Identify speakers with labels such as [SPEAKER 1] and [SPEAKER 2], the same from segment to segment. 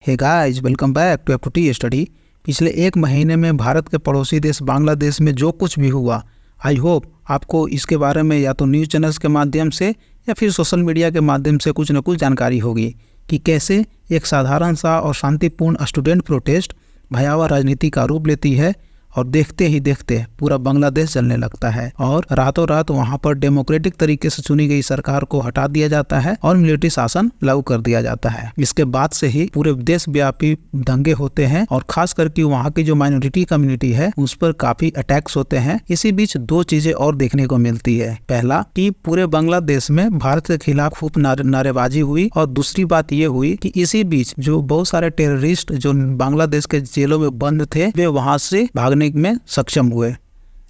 [SPEAKER 1] Hey guys, welcome back to FT study. पिछले एक महीने में भारत के पड़ोसी देश बांग्लादेश में जो कुछ भी हुआ, आई होप आपको इसके बारे में या तो न्यूज़ चैनल्स के माध्यम से या फिर सोशल मीडिया के माध्यम से कुछ न कुछ जानकारी होगी कि कैसे एक साधारण सा और शांतिपूर्ण स्टूडेंट प्रोटेस्ट भयावह राजनीति का रूप लेती है और देखते ही देखते पूरा बांग्लादेश जलने लगता है और रातों रात वहां पर डेमोक्रेटिक तरीके से चुनी गई सरकार को हटा दिया जाता है और मिलिट्री शासन लागू कर दिया जाता है। इसके बाद से ही पूरे देशव्यापी दंगे होते हैं और खास करके वहां की जो माइनॉरिटी कम्युनिटी है उस पर काफी अटैक्स होते हैं। इसी बीच दो चीजें और देखने को मिलती है। पहला कि पूरे बांग्लादेश में भारत के खिलाफ खूब नारेबाजी हुई और दूसरी बात ये हुई कि इसी बीच जो बहुत सारे टेररिस्ट जो बांग्लादेश के जेलों में बंद थे वे वहां से भागने में सक्षम हुए।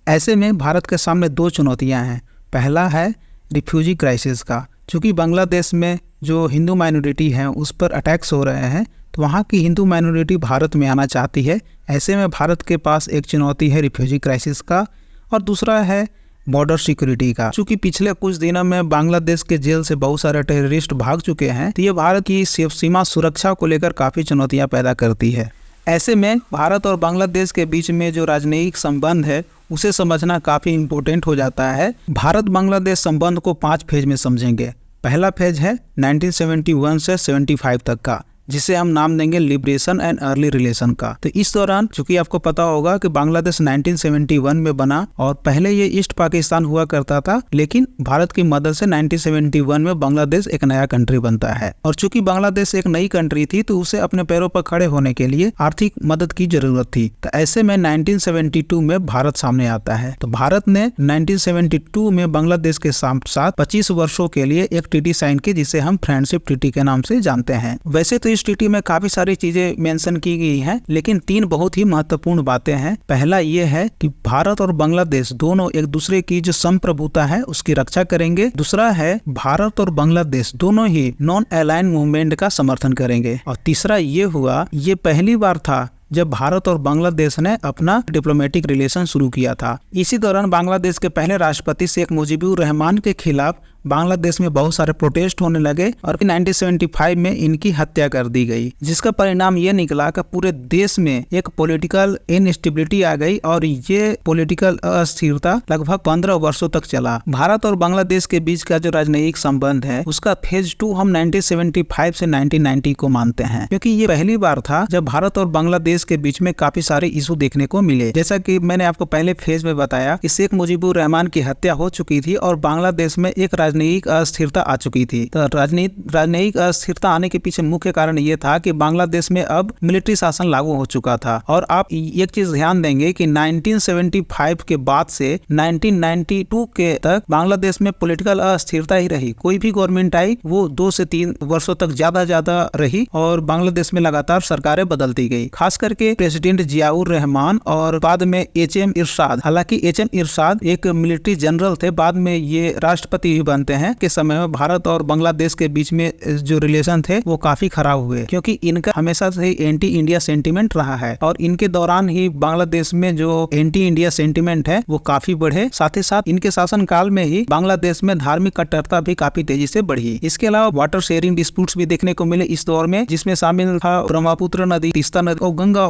[SPEAKER 1] ऐसे में भारत के सामने दो चुनौतियां हैं। पहला है रिफ्यूजी क्राइसिस का, क्योंकि बांग्लादेश में जो हिंदू माइनॉरिटी है उस पर अटैक्स हो रहे हैं तो वहाँ की हिंदू माइनॉरिटी भारत में आना चाहती है। ऐसे में भारत के पास एक चुनौती है रिफ्यूजी क्राइसिस का और दूसरा है बॉर्डर सिक्योरिटी का। चूंकि पिछले कुछ दिनों में बांग्लादेश के जेल से बहुत सारे टेररिस्ट भाग चुके हैं तो ये भारत की सीमा सुरक्षा को लेकर काफ़ी चुनौतियाँ पैदा करती है। ऐसे में भारत और बांग्लादेश के बीच में जो राजनयिक संबंध है उसे समझना काफ़ी इम्पोर्टेंट हो जाता है। भारत बांग्लादेश संबंध को 5 फेज में समझेंगे। पहला फेज है 1971 से 75 तक का, जिसे हम नाम देंगे लिबरेशन एंड अर्ली रिलेशन का। तो इस दौरान चूंकि आपको पता होगा कि बांग्लादेश 1971 में बना और पहले ये ईस्ट पाकिस्तान हुआ करता था, लेकिन भारत की मदद से 1971 में बांग्लादेश एक नया कंट्री बनता है। और चूंकि बांग्लादेश एक नई कंट्री थी तो उसे अपने पैरों पर खड़े होने के लिए आर्थिक मदद की जरूरत थी। तो ऐसे में 1972 में भारत सामने आता है। तो भारत ने 1972 में बांग्लादेश के साथ 25 वर्षों के लिए एक ट्रीटी साइन की, जिसे हम फ्रेंडशिप ट्रीटी के नाम से जानते हैं। वैसे तो इस ट्रीटी में काफी सारी चीजें मेंशन की गई हैं, लेकिन 3 बहुत ही महत्वपूर्ण बातें हैं। पहला ये है कि भारत और बांग्लादेश दोनों एक दूसरे की जो संप्रभुता है उसकी रक्षा करेंगे। दूसरा है भारत और बांग्लादेश दोनों ही नॉन अलाइन मूवमेंट का समर्थन करेंगे। और तीसरा ये हुआ, ये पहली बार था जब भारत और बांग्लादेश ने अपना डिप्लोमेटिक रिलेशन शुरू किया था। इसी दौरान बांग्लादेश के पहले राष्ट्रपति शेख मुजीबुर रहमान के खिलाफ बांग्लादेश में बहुत सारे प्रोटेस्ट होने लगे और 1975 में इनकी हत्या कर दी गई, जिसका परिणाम ये निकला कि पूरे देश में एक पॉलिटिकल इनस्टेबिलिटी आ गई और ये पॉलिटिकल अस्थिरता लगभग 15 वर्षों तक चला। भारत और बांग्लादेश के बीच का जो राजनयिक संबंध है उसका फेज 2 हम 1975 से 1990 को मानते हैं, क्योंकि ये पहली बार था जब भारत और बांग्लादेश के बीच में काफी सारे इशू देखने को मिले। जैसा कि मैंने आपको पहले फेज में बताया कि शेख मुजीबुर रहमान की हत्या हो चुकी थी और बांग्लादेश में एक राजनयिक अस्थिरता आ चुकी थी। तो राजनयिक अस्थिरता आने के पीछे मुख्य कारण ये था कि बांग्लादेश में अब मिलिट्री शासन लागू हो चुका था। और आप एक चीज ध्यान देंगे कि 1975 के बाद से 1992 के तक बांग्लादेश में पॉलिटिकल अस्थिरता ही रही। कोई भी गवर्नमेंट आई वो 2 से 3 वर्षों तक ज्यादा रही और बांग्लादेश में लगातार सरकारें बदलती गई, खास करके प्रेसिडेंट जियाउर रहमान और बाद में HM इरशाद। हालांकि HM इरशाद एक मिलिट्री जनरल थे, बाद में ये राष्ट्रपति भी बनते हैं। के समय में भारत और बांग्लादेश के बीच में जो रिलेशन थे वो काफी खराब हुए, क्योंकि इनका हमेशा से ही एंटी इंडिया सेंटीमेंट रहा है और इनके दौरान ही बांग्लादेश में जो एंटी इंडिया सेंटीमेंट है वो काफी बढ़े। साथ ही साथ इनके शासन काल में ही बांग्लादेश में धार्मिक कट्टरता भी काफी तेजी से बढ़ी। इसके अलावा वाटर शेयरिंग डिस्प्यूट्स भी देखने को मिले इस दौर में, जिसमें शामिल था ब्रह्मपुत्र नदी, तीस्ता नदी और गंगा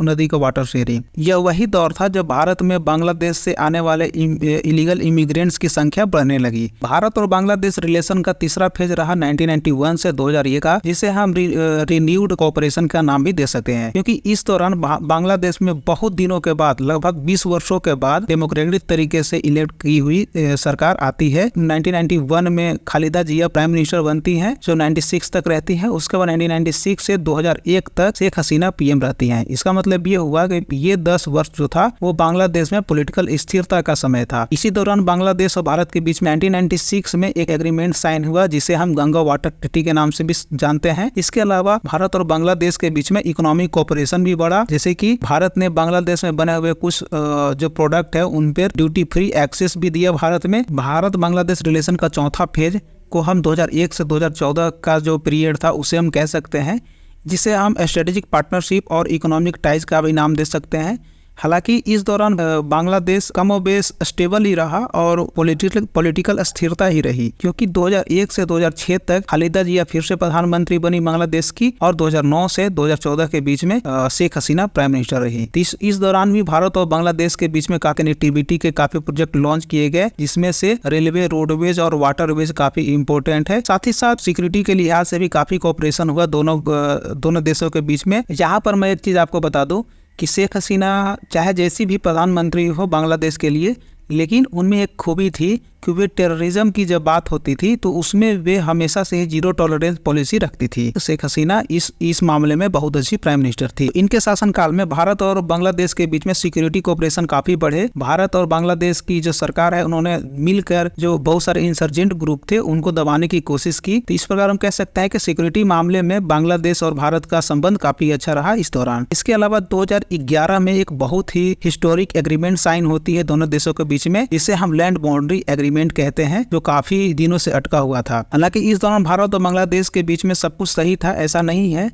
[SPEAKER 1] नदी का वाटर शेयरिंग। यह वही दौर था जब भारत में बांग्लादेश से आने वाले इलीगल इमिग्रेंट्स की संख्या बढ़ने लगी। भारत और बांग्लादेश रिलेशन का तीसरा फेज रहा 1991 से 2001 का, जिसे हम रिन्यूड कोऑपरेशन का नाम भी दे सकते हैं, क्योंकि इस दौरान बांग्लादेश में बहुत दिनों के बाद, लगभग 20 वर्षों के बाद डेमोक्रेटिक तरीके से इलेक्ट की हुई सरकार आती है। 1991 में खालिदा जिया प्राइम मिनिस्टर बनती हैं, जो 96 तक रहती है। उसके बाद 1996 से 2001 तक शेख हसीना PM रहती हैं। इसका मतलब ये हुआ कि ये 10 वर्ष जो था वो बांग्लादेश में पॉलिटिकल स्थिरता का समय था। इसी दौरान बांग्लादेश और भारत के बीच में 1996 में एक एग्रीमेंट साइन हुआ, जिसे हम गंगा वाटर ट्रीटी के नाम से भी जानते हैं। इसके अलावा भारत और बांग्लादेश के बीच में इकोनॉमिक कोऑपरेशन भी बढ़ा, जैसे कि भारत ने बांग्लादेश में बने हुए कुछ जो प्रोडक्ट है उन पर ड्यूटी फ्री एक्सेस भी दिया भारत में। भारत बांग्लादेश रिलेशन का चौथा फेज को हम 2001 से 2014 का जो पीरियड था उसे हम कह सकते हैं, जिसे हम स्ट्रेटेजिक पार्टनरशिप और इकोनॉमिक टाइज का भी नाम दे सकते हैं। हालांकि इस दौरान बांग्लादेश कमोबेश स्टेबल ही रहा और पॉलिटिकल स्थिरता ही रही, क्योंकि 2001 से 2006 तक खालिदा जिया फिर से प्रधानमंत्री बनी बांग्लादेश की और 2009 से 2014 के बीच में शेख हसीना प्राइम मिनिस्टर रही। इस दौरान भी भारत और बांग्लादेश के बीच में कनेक्टिविटी के काफी प्रोजेक्ट लॉन्च किए गए, जिसमें से रेलवे, रोडवेज और वाटरवेज काफी इंपॉर्टेंट है। साथ ही साथ सिक्योरिटी के लिहाज से भी काफी कोऑपरेशन हुआ दोनों देशों के बीच में। यहाँ पर मैं एक चीज आपको बता दूं कि शेख हसीना चाहे जैसी भी प्रधानमंत्री हो बांग्लादेश के लिए, लेकिन उनमें एक खूबी थी कि वे टेररिज्म की जब बात होती थी तो उसमें वे हमेशा से ही जीरो टॉलरेंस पॉलिसी रखती थी। शेख हसीना इस मामले में बहुत अच्छी प्राइम मिनिस्टर थी। इनके शासनकाल में भारत और बांग्लादेश के बीच में सिक्योरिटी कोऑपरेशन काफी बढ़े। भारत और बांग्लादेश की जो सरकार है उन्होंने मिलकर जो बहुत सारे इंसर्जेंट ग्रुप थे उनको दबाने की कोशिश की। तो इस प्रकार हम कह सकते हैं कि सिक्योरिटी मामले में बांग्लादेश और भारत का संबंध काफी अच्छा रहा इस दौरान। इसके अलावा 2011 में एक बहुत ही हिस्टोरिक एग्रीमेंट साइन होती है दोनों देशों के बीच में, जिसे हम लैंड बाउंड्री एग्रीमेंट कहते हैं, जो काफी दिनों से अटका हुआ था। हालांकि इस दौरान भारत और बांग्लादेश के बीच में सब कुछ सही था, ऐसा नहीं है।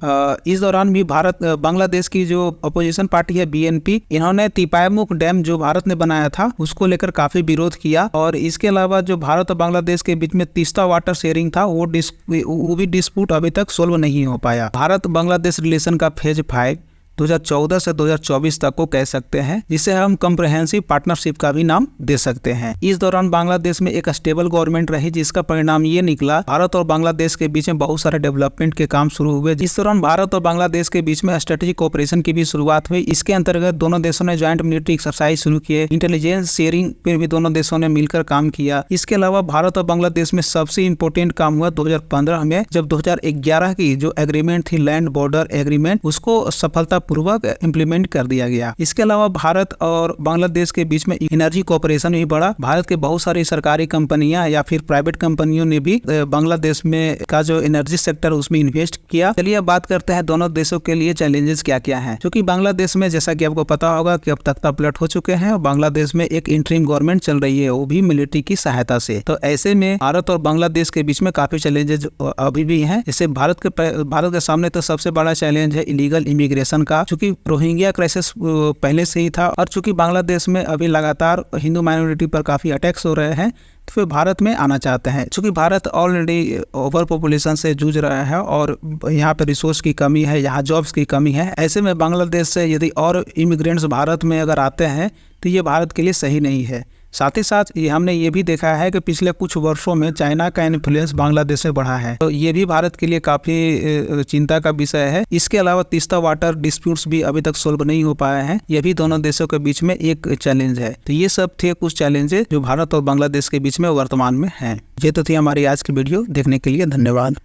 [SPEAKER 1] इस दौरान भी बांग्लादेश की जो अपोजिशन पार्टी है BNP, इन्होंने तिपायमुख डैम जो भारत ने बनाया था उसको लेकर काफी विरोध किया। और इसके अलावा जो भारत और बांग्लादेश के बीच में तीस्ता वाटर शेयरिंग था वो भी डिस्प्यूट अभी तक सोल्व नहीं हो पाया। भारत बांग्लादेश रिलेशन का फेज 5 2014 से 2024 तक को कह सकते हैं, जिसे हम कॉम्प्रिहेंसिव पार्टनरशिप का भी नाम दे सकते हैं। इस दौरान बांग्लादेश में एक स्टेबल गवर्नमेंट रही, जिसका परिणाम ये निकला भारत और बांग्लादेश के बीच में बहुत सारे डेवलपमेंट के काम शुरू हुए। इस दौरान भारत और बांग्लादेश के बीच में स्ट्रेटेजिक कोऑपरेशन की भी शुरुआत हुई। इसके अंतर्गत दोनों देशों ने ज्वाइंट मिलिट्री एक्सरसाइज शुरू किए, इंटेलिजेंस शेयरिंग पर भी दोनों देशों ने मिलकर काम किया। इसके अलावा भारत और बांग्लादेश में सबसे इंपॉर्टेंट काम हुआ 2015 में, जब 2011 की जो एग्रीमेंट थी लैंड बॉर्डर एग्रीमेंट, उसको सफलतापूर्वक इम्प्लीमेंट कर दिया गया। इसके अलावा भारत और बांग्लादेश के बीच में एनर्जी कोऑपरेशन भी बढ़ा। भारत के बहुत सारी सरकारी कंपनियां या फिर प्राइवेट कंपनियों ने भी बांग्लादेश में का जो एनर्जी सेक्टर उसमें इन्वेस्ट किया। चलिए अब बात करते हैं दोनों देशों के लिए चैलेंजेस क्या क्या हैं। क्योंकि बांग्लादेश में जैसा कि आपको पता होगा कि अब तख्ता पलट हो चुके हैं और बांग्लादेश में एक इंटरिम गवर्नमेंट चल रही है, वो भी मिलिट्री की सहायता से। तो ऐसे में भारत और बांग्लादेश के बीच में काफी चैलेंजेस अभी भी हैं। जैसे भारत के सामने तो सबसे बड़ा चैलेंज है इलीगल इमिग्रेशन का, चूंकि रोहिंग्या क्राइसिस पहले से ही था और चूंकि बांग्लादेश में अभी लगातार हिंदू माइनॉरिटी पर काफी अटैक्स हो रहे हैं, तो फिर भारत में आना चाहते हैं। चूंकि भारत ऑलरेडी ओवर पॉपुलेशन से जूझ रहा है और यहाँ पे रिसोर्स की कमी है, यहाँ जॉब्स की कमी है। ऐसे में बांग्लादेश से यदि और इमिग्रेंट्स भारत में अगर आते हैं तो ये भारत के लिए सही नहीं है। साथ ही साथ हमने ये भी देखा है कि पिछले कुछ वर्षों में चाइना का इन्फ्लुएंस बांग्लादेश में बढ़ा है, तो ये भी भारत के लिए काफी चिंता का विषय है। इसके अलावा तीस्ता वाटर डिस्प्यूट्स भी अभी तक सोल्व नहीं हो पाए हैं, ये भी दोनों देशों के बीच में एक चैलेंज है। तो ये सब थे कुछ चैलेंजेस जो भारत और बांग्लादेश के बीच में वर्तमान में हैं। ये तो थी हमारी आज की वीडियो, देखने के लिए धन्यवाद।